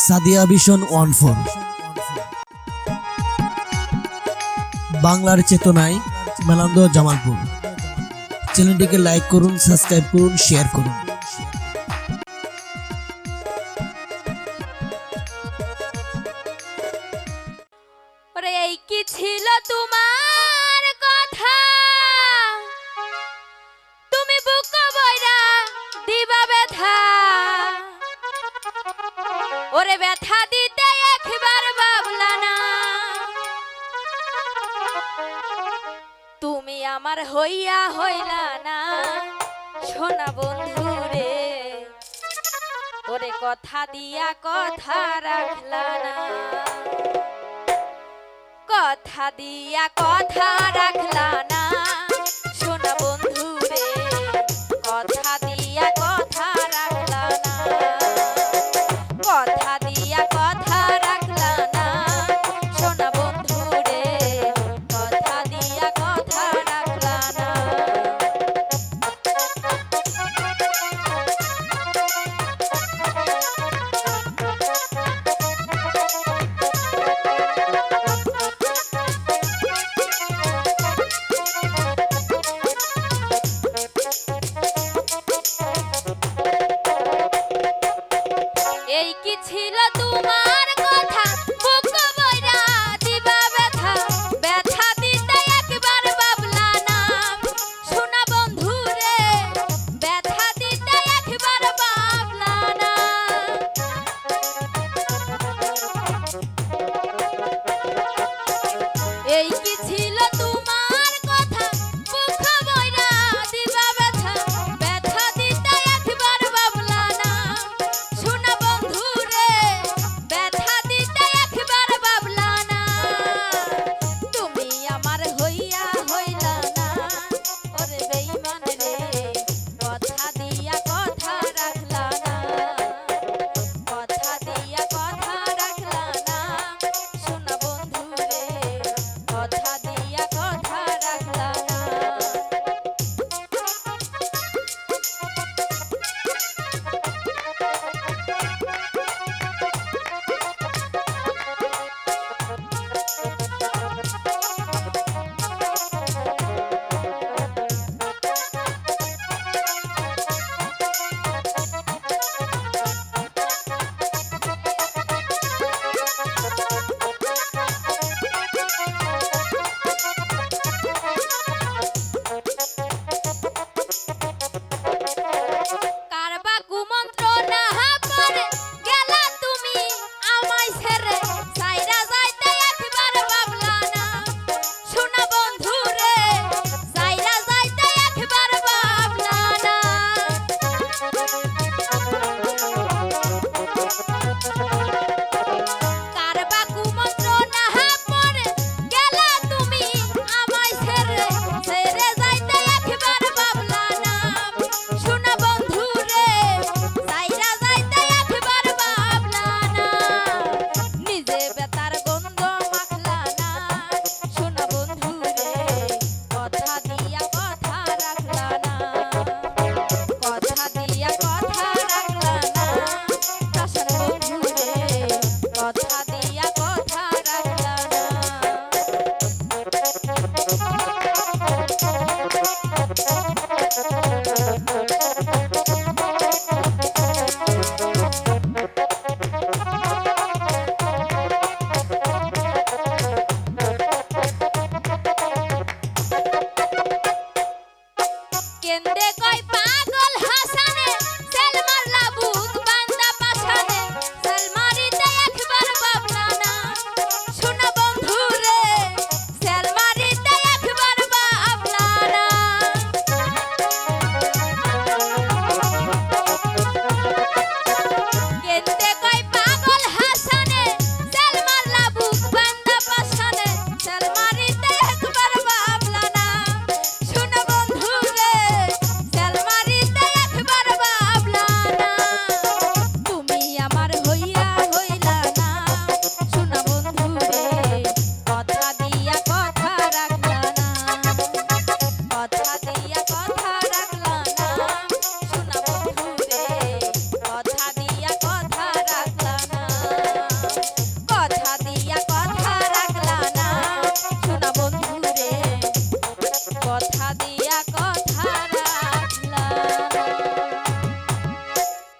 Sadia vision 14 বাংলার চেতনায় মেলান্দ জামালপুর। চ্যানেলটিকে লাইক করুন, সাবস্ক্রাইব করুন, শেয়ার করুন। এই কি ছিল তোমার কথা, তুমি বুক বইরা দিবা ব্যথা, ওরে ব্যথা দিতে একবার ভাবলা না, তুমি আমার হইয়া হইলা না সোনা বন্ধু রে, ওরে কথা দিয়া কথা রাখলা না, কথা দিয়া কথা রাখলা না সোনা বন্ধু রে, কথা দিয়া কথা রাখলা না, কথা দিয়া কথা রাখলা না সোনা বন্ধু রে, কথা দিয়া কথা রাখলা না। এই কি ছিল তোমার কথা,